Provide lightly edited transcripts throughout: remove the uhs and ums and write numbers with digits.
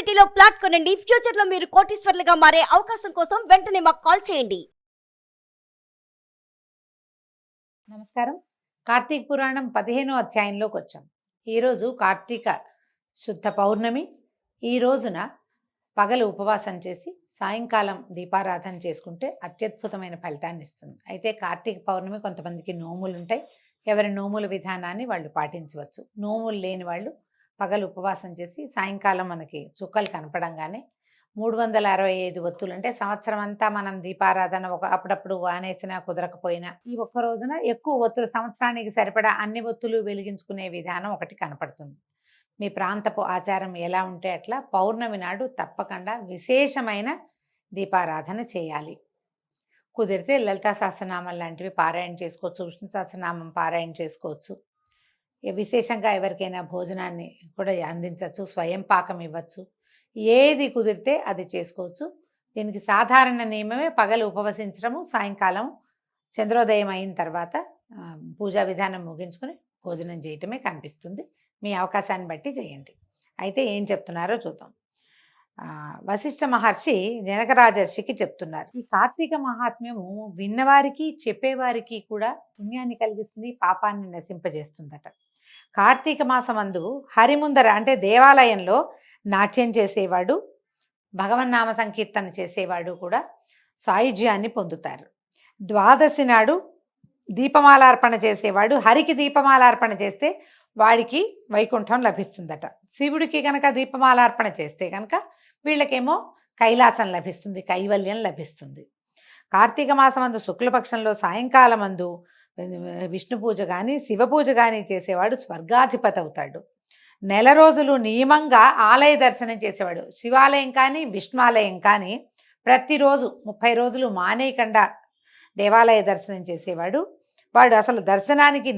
సిటీలో ప్లాట్ కొనండి. ఫ్యూచర్ లో మీరు కోటీశ్వర్లుగా మారే అవకాశం కోసం వెంటనే మాకు కాల్ చేయండి. నమస్కారం. కార్తీక పురాణం 15వ అధ్యాయంలోకి వచ్చాం. ఈరోజు కార్తీక శుద్ధ పౌర్ణమి. ఈ రోజున పగలు ఉపవాసం చేసి సాయంకాలం దీపారాధన చేసుకుంటే అత్యద్భుతమైన ఫలితాన్ని ఇస్తుంది. అయితే కార్తీక పౌర్ణమి కొంతమందికి నోములు ఉంటాయి. ఎవరి నోముల విధానాన్ని వాళ్ళు పాటించవచ్చు. నోములు లేని వాళ్ళు పగలు ఉపవాసం చేసి సాయంకాలం మనకి చుక్కలు కనపడంగానే 365 ఒత్తులు, అంటే సంవత్సరం అంతా మనం దీపారాధన అప్పుడప్పుడు వానేసినా కుదరకపోయినా ఈ ఒక్క రోజున ఎక్కువ ఒత్తులు, సంవత్సరానికి సరిపడా అన్ని ఒత్తులు వెలిగించుకునే విధానం ఒకటి కనపడుతుంది. మీ ప్రాంతపు ఆచారం ఎలా ఉంటే అట్లా పౌర్ణమి నాడు తప్పకుండా విశేషమైన దీపారాధన చేయాలి. కుదిరితే లలితా సహస్రనామం లాంటివి పారాయణ చేసుకోవచ్చు, విష్ణు సహస్రనామం పారాయణ చేసుకోవచ్చు. విశేషంగా ఎవరికైనా భోజనాన్ని కూడా అందించవచ్చు, స్వయం పాకం ఇవ్వచ్చు. ఏది కుదిరితే అది చేసుకోవచ్చు. దీనికి సాధారణ నియమమే పగలు ఉపవసించడము, సాయంకాలం చంద్రోదయం అయిన తర్వాత పూజా విధానం ముగించుకొని భోజనం చేయటమే కనిపిస్తుంది. మీ అవకాశాన్ని బట్టి చేయండి. అయితే ఏం చెప్తున్నారో చూద్దాం. వశిష్ఠ మహర్షి జనక రాజర్షికి చెప్తున్నారు. ఈ కార్తీక మహాత్మ్యము విన్నవారికి చెప్పేవారికి కూడా పుణ్యాన్ని కలిగిస్తుంది, పాపాన్ని నశింపజేస్తుందట. కార్తీక మాసమందు హరిముందర, అంటే దేవాలయంలో నాట్యం చేసేవాడు, భగవన్నామ సంకీర్తన చేసేవాడు కూడా సాయుధ్యాన్ని పొందుతారు. ద్వాదశి నాడు దీపమాలార్పణ చేసేవాడు హరికి దీపమాలార్పణ చేస్తే వాడికి వైకుంఠం లభిస్తుందట. శివుడికి కనుక దీపమాలార్పణ చేస్తే కనుక వీళ్ళకేమో కైలాసం లభిస్తుంది, కైవల్యం లభిస్తుంది. కార్తీక మాసమందు శుక్లపక్షంలో సాయంకాలం అందు విష్ణు పూజ కానీ శివ పూజ కానీ చేసేవాడు స్వర్గాధిపతి అవుతాడు. నెల రోజులు నియమంగా ఆలయ దర్శనం చేసేవాడు, శివాలయం కానీ విష్ణువాలయం కానీ ప్రతిరోజు 30 రోజులు మానేయకుండా దేవాలయ దర్శనం చేసేవాడు. వాడు అసలు దర్శనానికి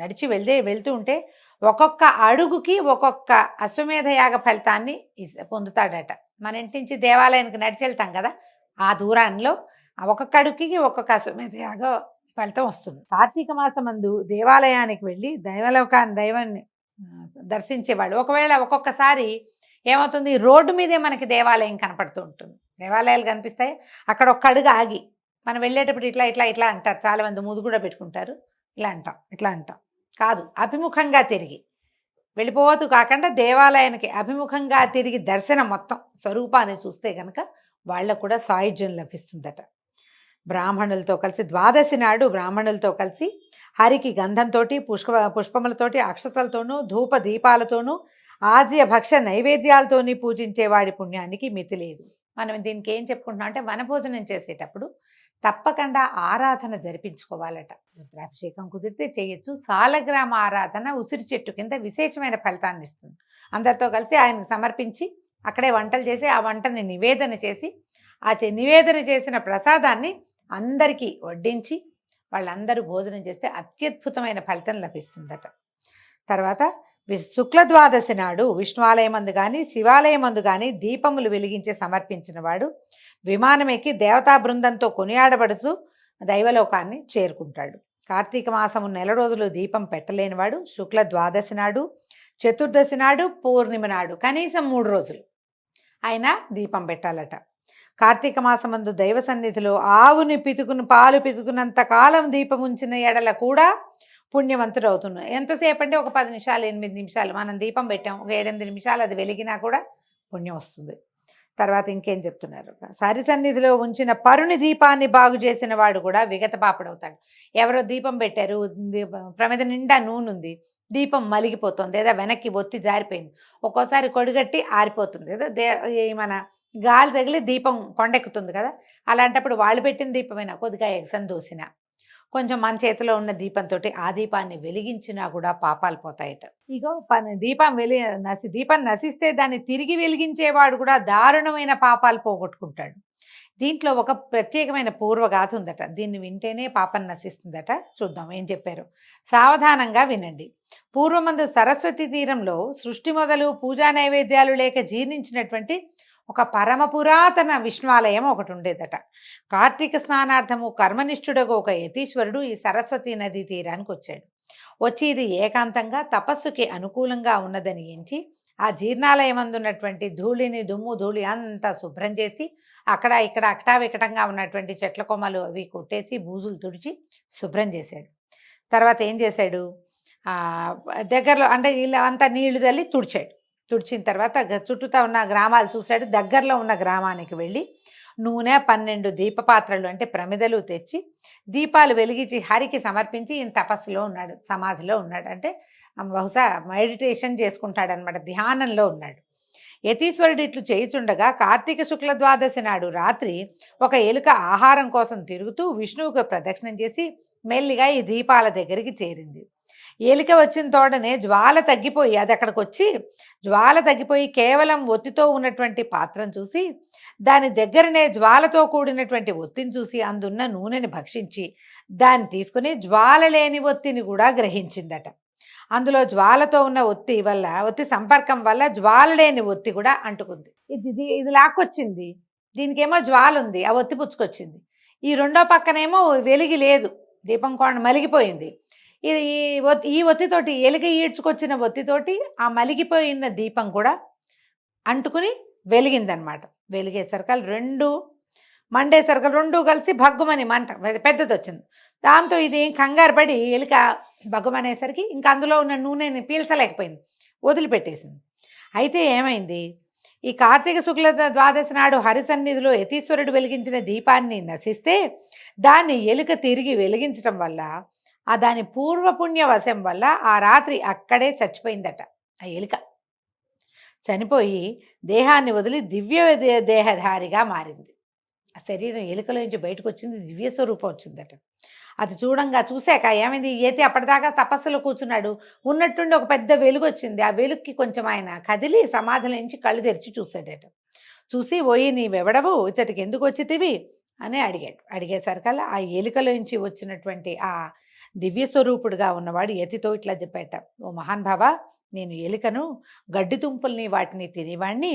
నడిచి వెళ్తూ ఉంటే ఒక్కొక్క అడుగుకి ఒక్కొక్క అశ్వమేధ యాగ ఫలితాన్ని పొందుతాడట. మన ఇంటి నుంచి దేవాలయానికి నడిచి వెళ్తాం కదా, ఆ దూరాల్లో ఒక్కొక్క అడుగుకి ఒక్కొక్క అశ్వమేధ యాగ ఫలితం వస్తుంది. కార్తీక మాసమందు దేవాలయానికి వెళ్ళి దైవాన్ని దర్శించేవాడు. ఒకవేళ ఒక్కొక్కసారి ఏమవుతుంది, రోడ్డు మీదే మనకి దేవాలయం కనపడుతూ ఉంటుంది. దేవాలయాలు కనిపిస్తాయి, అక్కడ ఒక్క అడుగు ఆగి మనం వెళ్ళేటప్పుడు ఇట్లా ఇట్లా ఇట్లా అంటారు. చాలా మంది ముదు కూడా పెట్టుకుంటారు. ఇట్లా అంటాం కాదు, అభిముఖంగా తిరిగి వెళ్ళిపోతూ కాకుండా దేవాలయానికి అభిముఖంగా తిరిగి దర్శనం మొత్తం స్వరూపాన్ని చూస్తే కనుక వాళ్ళకు కూడా సాయుధ్యం లభిస్తుందట. బ్రాహ్మణులతో కలిసి ద్వాదశి నాడు బ్రాహ్మణులతో కలిసి హరికి గంధంతో పుష్పములతోటి అక్షతలతోనూ ధూప దీపాలతోనూ ఆజ్య భక్ష నైవేద్యాలతోని పూజించే వాడి పుణ్యానికి మితి లేదు. మనం దీనికి ఏం చెప్పుకుంటున్నాం అంటే, వనభోజనం చేసేటప్పుడు తప్పకుండా ఆరాధన జరిపించుకోవాలట. రుద్రాభిషేకం కుదిరితే చేయొచ్చు. సాలగ్రామ ఆరాధన ఉసిరి చెట్టు కింద విశేషమైన ఫలితాన్ని ఇస్తుంది. అందరితో కలిసి ఆయనకు సమర్పించి అక్కడే వంటలు చేసి ఆ వంటని నివేదన చేసి ఆ నివేదన చేసిన ప్రసాదాన్ని అందరికీ వడ్డించి వాళ్ళందరూ భోజనం చేస్తే అత్యద్భుతమైన ఫలితం లభిస్తుందట. తర్వాత శుక్ల ద్వాదశి నాడు విష్ణువాలయమందు కానీ శివాలయమందు కానీ దీపములు వెలిగించి సమర్పించిన వాడు విమానం ఎక్కి దేవతా బృందంతో కొనియాడబడుతూ దైవలోకాన్ని చేరుకుంటాడు. కార్తీక మాసము నెల రోజులు దీపం పెట్టలేనివాడు శుక్ల ద్వాదశి నాడు, చతుర్దశి నాడు, పూర్ణిమ నాడు కనీసం 3 రోజులు ఆయన దీపం పెట్టాలట. కార్తీక మాసమందు దైవ సన్నిధిలో ఆవుని పాలు పితుకున్నంత కాలం దీపం ఉంచిన ఎడల కూడా పుణ్యవంతుడు అవుతున్నాడు. ఎంతసేపు అంటే ఒక 10 నిమిషాలు 8 నిమిషాలు మనం దీపం పెట్టాం, ఒక 7-8 నిమిషాలు అది వెలిగినా కూడా పుణ్యం వస్తుంది. తర్వాత ఇంకేం చెప్తున్నారు, సరి సన్నిధిలో ఉంచిన పరుని దీపాన్ని బాగు చేసిన వాడు కూడా విగత పాపడవుతాడు. ఎవరో దీపం పెట్టారు, ప్రమిద నిండా నూనె ఉంది, దీపం మలిగిపోతుంది, లేదా వెనక్కి ఒత్తి జారిపోయింది, ఒక్కోసారి కొడిగట్టి ఆరిపోతుంది కదా, మన గాలి తగిలి దీపం కొండెక్కుతుంది కదా, అలాంటప్పుడు వాళ్ళు పెట్టిన దీపమైనా కొద్దిగా ఎగసం దూసినా కొంచెం మన చేతిలో ఉన్న దీపంతో ఆ దీపాన్ని వెలిగించినా కూడా పాపాలు పోతాయట. ఇగో దీపం నశిస్తే దాన్ని తిరిగి వెలిగించేవాడు కూడా దారుణమైన పాపాలు పోగొట్టుకుంటాడు. దీంట్లో ఒక ప్రత్యేకమైన పూర్వగాథ ఉందట. దీన్ని వింటేనే పాపం నశిస్తుందట. చూద్దాం ఏం చెప్పారు. సావధానంగా వినండి. పూర్వమందు సరస్వతి తీరంలో సృష్టి మొదలు పూజా నైవేద్యాలు లేక జీర్ణించినటువంటి ఒక పరమ పురాతన విష్ణువాలయం ఒకటి ఉండేదట. కార్తీక స్నానార్థము కర్మనిష్ఠుడగు ఒక యతీశ్వరుడు ఈ సరస్వతి నదీ తీరానికి వచ్చాడు. వచ్చి ఇది ఏకాంతంగా తపస్సుకి అనుకూలంగా ఉన్నదని ఎంచి ఆ జీర్ణాలయం అందున్నటువంటి ధూళిని దుమ్ము ధూళి అంతా శుభ్రం చేసి అక్కడ ఇక్కడ అకటావికటంగా ఉన్నటువంటి చెట్ల కొమ్మలు అవి కొట్టేసి బూజులు తుడిచి శుభ్రం చేశాడు. తర్వాత ఏం చేశాడు, దగ్గరలో అంటే ఇలా అంతా నీళ్లు చల్లి తుడిచాడు. తుడిచిన తర్వాత చుట్టూతా ఉన్న గ్రామాలు చూశాడు. దగ్గరలో ఉన్న గ్రామానికి వెళ్ళి నూనె 12 దీపపాత్రలు అంటే ప్రమిదలు తెచ్చి దీపాలు వెలిగించి హరికి సమర్పించి ఈయన తపస్సులో ఉన్నాడు, సమాధిలో ఉన్నాడు. అంటే బహుశా మెడిటేషన్ చేసుకుంటాడనమాట, ధ్యానంలో ఉన్నాడు. యతీశ్వరుడు ఇట్లు చేయుచుండగా కార్తీక శుక్ల ద్వాదశి నాడు రాత్రి ఒక ఎలుక ఆహారం కోసం తిరుగుతూ విష్ణువుకు ప్రదక్షిణం చేసి మెల్లిగా ఈ దీపాల దగ్గరికి చేరింది. ఎలుక వచ్చిన తోడనే జ్వాల తగ్గిపోయి అది అక్కడికి వచ్చి జ్వాల తగ్గిపోయి కేవలం ఒత్తితో ఉన్నటువంటి పాత్రను చూసి దాని దగ్గరనే జ్వాలతో కూడినటువంటి ఒత్తిని చూసి అందున్న నూనెని భక్షించి దాన్ని తీసుకుని జ్వాల లేని ఒత్తిని కూడా గ్రహించిందట. అందులో జ్వాలతో ఉన్న ఒత్తి సంపర్కం వల్ల జ్వాల లేని ఒత్తి కూడా అంటుకుంది. ఇది లాక్కొచ్చింది, దీనికేమో జ్వాల ఉంది, ఆ ఒత్తి పుచ్చుకొచ్చింది. ఈ రెండో పక్కనేమో వెలిగి లేదు, దీపం కొండ మలిగిపోయింది. ఈ ఒత్తితోటి ఎలుక ఈడ్చుకొచ్చిన ఒత్తితోటి ఆ మలిగిపోయిన దీపం కూడా అంటుకుని వెలిగిందనమాట. వెలిగేసరికలు రెండు మండేసరికలు రెండు కలిసి భగ్గుమని మంట పెద్దది వచ్చింది. దాంతో ఇది కంగారు పడి ఎలుక భగ్గుమనేసరికి ఇంకా అందులో ఉన్న నూనెని పీల్చలేకపోయింది, వదిలిపెట్టేసింది. అయితే ఏమైంది, ఈ కార్తీక శుక్ల ద్వాదశి నాడు హరిసన్నిధిలో యతీశ్వరుడు వెలిగించిన దీపాన్ని నశిస్తే దాన్ని ఎలుక తిరిగి వెలిగించడం వల్ల దాని పూర్వపుణ్య వశం వల్ల ఆ రాత్రి అక్కడే చచ్చిపోయిందట. ఆ ఎలుక చనిపోయి దేహాన్ని వదిలి దివ్య దేహధారిగా మారింది. ఆ శరీరం ఎలుకలోంచి బయటకు వచ్చింది, దివ్య స్వరూపం వచ్చిందట. అది చూశాక ఏమైంది, ఏతి అప్పటిదాకా తపస్సులో కూర్చున్నాడు, ఉన్నట్టుండి ఒక పెద్ద వెలుగు వచ్చింది. ఆ వెలుగుకి కొంచెం ఆయన కదిలి సమాధిలో నుంచి కళ్ళు తెరిచి చూశాడట. చూసి ఓయి నీవెవడవు, ఇతడికి ఎందుకు వచ్చితివి అని అడిగాడు. అడిగేసరికల్లా ఆ ఎలుకలోంచి వచ్చినటువంటి ఆ దివ్య స్వరూపుడుగా ఉన్నవాడు యతితో ఇట్లా చెప్పాట, ఓ మహాన్భావ, నేను ఎలుకను, గడ్డి తుంపుల్ని వాటిని తినేవాడిని,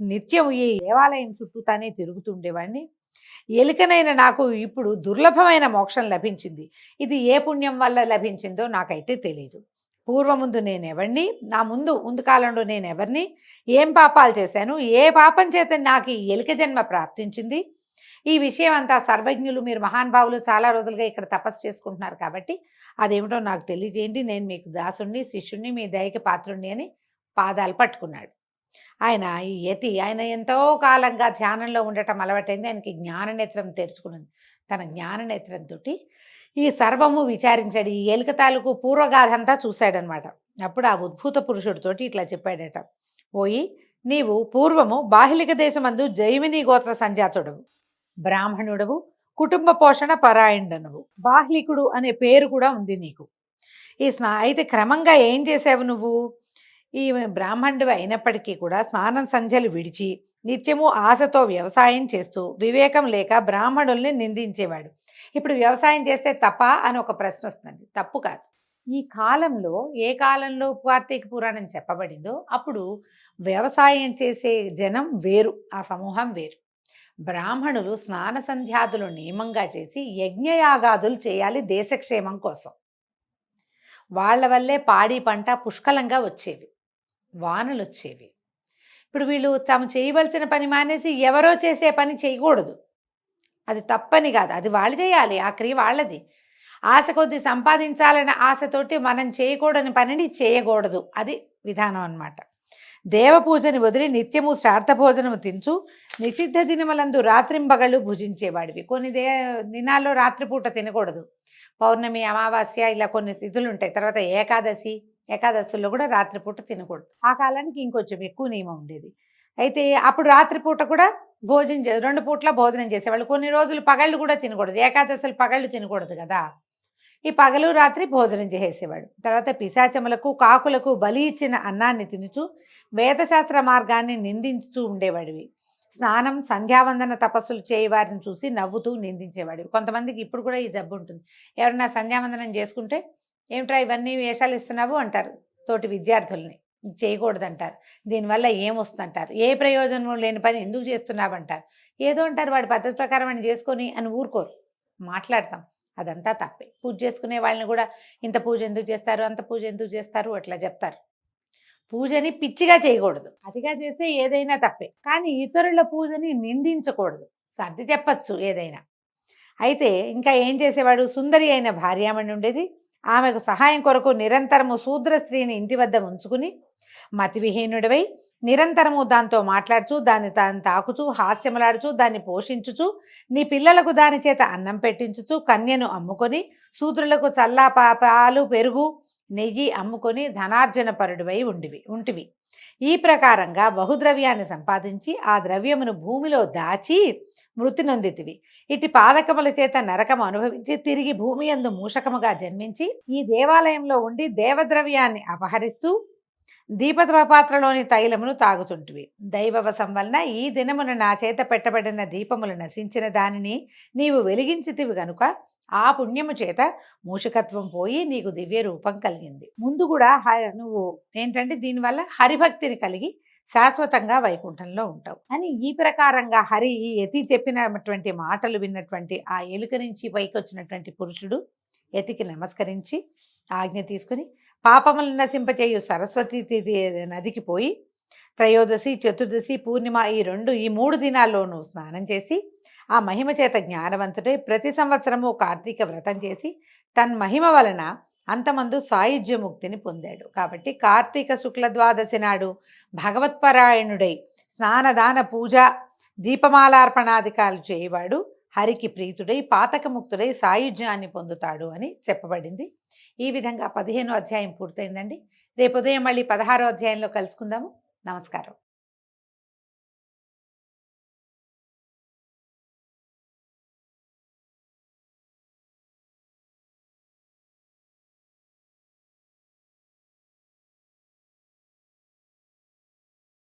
నిత్యం ఈ దేవాలయం చుట్టూ తానే తిరుగుతుండేవాడిని. ఎలుకనైన నాకు ఇప్పుడు దుర్లభమైన మోక్షం లభించింది. ఇది ఏ పుణ్యం వల్ల లభించిందో నాకైతే తెలియదు. పూర్వముందు నేనెవరిని, నా ముందు కాలంలో నేనెవరిని, ఏం పాపాలు చేశాను, ఏ పాపం చేత నాకు ఈ ఎలుక జన్మ ప్రాప్తించింది, ఈ విషయం అంతా సర్వజ్ఞులు, మీరు మహానుభావులు చాలా రోజులుగా ఇక్కడ తపస్సు చేసుకుంటున్నారు కాబట్టి అదేమిటో నాకు తెలియజేయండి, నేను మీకు దాసుణ్ణి, శిష్యుణ్ణి, మీ దయకి పాత్రుణ్ణి అని పాదాలు పట్టుకున్నాడు. ఆయన ఈ యతి ఆయన ఎంతో కాలంగా ధ్యానంలో ఉండటం అలవాటైంది. ఆయనకి జ్ఞాననేత్రం తెరుచుకున్నది. తన జ్ఞాననేత్రంతో ఈ సర్వము విచారించాడు. ఈ ఎలుక తాలూకు పూర్వగాథ అంతా చూశాడనమాట. అప్పుడు ఆ ఉద్భూత పురుషుడితోటి ఇట్లా చెప్పాడట, పోయి నీవు పూర్వము బాహ్లిక దేశమందు జైమిని గోత్ర సంజాతుడవు, బ్రాహ్మణుడవు, కుటుంబ పోషణ పరాయణుడనవు, బాహ్లికుడు అనే పేరు కూడా ఉంది నీకు. అయితే క్రమంగా ఏం చేసావు నువ్వు, ఈ బ్రాహ్మణుడివి అయినప్పటికీ కూడా స్నానం సంధ్యలు విడిచి నిత్యము ఆశతో వ్యవసాయం చేస్తూ వివేకం లేక బ్రాహ్మణుల్ని నిందించేవాడు. ఇప్పుడు వ్యవసాయం చేస్తే తప్ప అని ఒక ప్రశ్న వస్తుంది. తప్పు కాదు. ఈ కాలంలో ఏ కాలంలో కార్తీక పురాణం చెప్పబడిందో అప్పుడు వ్యవసాయం చేసే జనం వేరు, ఆ సమూహం వేరు. బ్రాహ్మణులు స్నాన సంధ్యాదులు నియమంగా చేసి యజ్ఞయాగాదులు చేయాలి దేశక్షేమం కోసం. వాళ్ళ వల్లే పాడి పంట పుష్కలంగా వచ్చేవి, వానలు వచ్చేవి. ఇప్పుడు వీళ్ళు తాము చేయవలసిన పని మానేసి ఎవరో చేసే పని చేయకూడదు. అది తప్పని కాదు, అది వాళ్ళు చేయాలి, ఆ క్రియ వాళ్ళది. ఆశ కొద్ది సంపాదించాలనే ఆశతోటి మనం చేయకూడని పనిని చేయకూడదు, అది విధానం అన్నమాట. దేవపూజని వదిలి నిత్యము శ్రార్థ భోజనము తించు నిషిద్ధ దినములందు రాత్రింబగళ్ళు భుజించేవాడివి. కొన్ని దినాల్లో రాత్రిపూట తినకూడదు. పౌర్ణమి, అమావాస్య ఇలా కొన్ని తిథులు ఉంటాయి. తర్వాత ఏకాదశుల్లో కూడా రాత్రిపూట తినకూడదు. ఆ కాలానికి ఇంకొంచెం ఎక్కువ నియమం ఉండేది. అయితే అప్పుడు రాత్రిపూట కూడా రెండు పూట్ల భోజనం చేసేవాళ్ళు. కొన్ని రోజులు పగళ్ళు కూడా తినకూడదు, ఏకాదశులు పగళ్ళు తినకూడదు కదా. ఈ పగలు రాత్రి భోజనం చేసేవాడు. తర్వాత పిశాచములకు కాకులకు బలి ఇచ్చిన అన్నాన్ని తినుచు వేదశాస్త్ర మార్గాన్ని నిందించుతూ ఉండేవాడివి. స్నానం సంధ్యావందన తపస్సులు చేయవారిని చూసి నవ్వుతూ నిందించేవాడివి. కొంతమందికి ఇప్పుడు కూడా ఈ జబ్బు ఉంటుంది. ఎవరైనా సంధ్యావందనం చేసుకుంటే ఏమిట్రా ఇవన్నీ వేషాలు ఇస్తున్నావు అంటారు తోటి విద్యార్థుల్ని, చేయకూడదు అంటారు. దీనివల్ల ఏమొస్తుందంటారు, ఏ ప్రయోజనం లేని పని ఎందుకు చేస్తున్నావు అంటారు. ఏదో అంటారు, వాడి పద్ధతి ప్రకారం అని చేసుకొని అని ఊరుకోరు, మాట్లాడతాం. అదంతా తప్పే. పూజ చేసుకునే వాళ్ళని కూడా ఇంత పూజ ఎందుకు చేస్తారు, అంత పూజ ఎందుకు చేస్తారు అట్లా చెప్తారు. పూజని పిచ్చిగా చేయకూడదు. అతిగా చేస్తే ఏదైనా తప్పే. కానీ ఇతరుల పూజని నిందించకూడదు. సర్ది చెప్పచ్చు ఏదైనా. అయితే ఇంకా ఏం చేసేవాడు, సుందరి అయిన భార్యామణి ఉండేది. ఆమెకు సహాయం కొరకు నిరంతరము శూద్ర స్త్రీని ఇంటి వద్ద ఉంచుకుని మతివిహీనుడివై నిరంతరము దాంతో మాట్లాడుచు దాన్ని తాను తాకుచూ హాస్యములాడుచు దాన్ని పోషించుచు నీ పిల్లలకు దాని చేత అన్నం పెట్టించుచు కన్యను అమ్ముకొని శూద్రులకు చల్లా పాలు పెరుగు నెయ్యి అమ్ముకొని ధనార్జన పరుడివై ఉంటివి. ఈ ప్రకారంగా బహుద్రవ్యాన్ని సంపాదించి ఆ ద్రవ్యమును భూమిలో దాచి మృతి నొందితివి. ఇటు పాదకముల చేత నరకము అనుభవించి తిరిగి భూమి యందు మూషకముగా జన్మించి ఈ దేవాలయంలో ఉండి దేవద్రవ్యాన్ని అపహరిస్తూ దీపపాత్రలోని తైలమును తాగుతుంటివి. దైవవశం వలన ఈ దినమున నా చేత పెట్టబడిన దీపములు నశించిన దానిని నీవు వెలిగించితివి గనుక ఆ పుణ్యము చేత మూషకత్వం పోయి నీకు దివ్య రూపం కలిగింది. ముందు కూడా నువ్వు ఏంటంటే దీనివల్ల హరిభక్తిని కలిగి శాశ్వతంగా వైకుంఠంలో ఉంటావు అని ఈ ప్రకారంగా హరి ఈ యతి చెప్పినటువంటి మాటలు విన్నటువంటి ఆ ఎలుక నుంచి పైకి వచ్చినటువంటి పురుషుడు యతికి నమస్కరించి ఆజ్ఞ తీసుకుని పాపములను నశింపచేయు సరస్వతి నదికి పోయి త్రయోదశి చతుర్దశి పూర్ణిమ ఈ మూడు దినాల్లోనూ స్నానం చేసి ఆ మహిమ చేత జ్ఞానవంతుడై ప్రతి సంవత్సరము కార్తీక వ్రతం చేసి తన్మహిమ వలన అంతమందు సాయుధ్య ముక్తిని పొందాడు. కాబట్టి కార్తీక శుక్ల ద్వాదశి నాడు భగవత్పరాయణుడై స్నానదాన పూజ దీపమాలార్పణాధికారులు చేయవాడు హరికి ప్రీతుడై పాతకముక్తుడై సాయుధ్యాన్ని పొందుతాడు అని చెప్పబడింది. ఈ విధంగా 15వ అధ్యాయం పూర్తయిందండి. రేపు ఉదయం మళ్ళీ 16వ అధ్యాయంలో కలుసుకుందాము. నమస్కారం.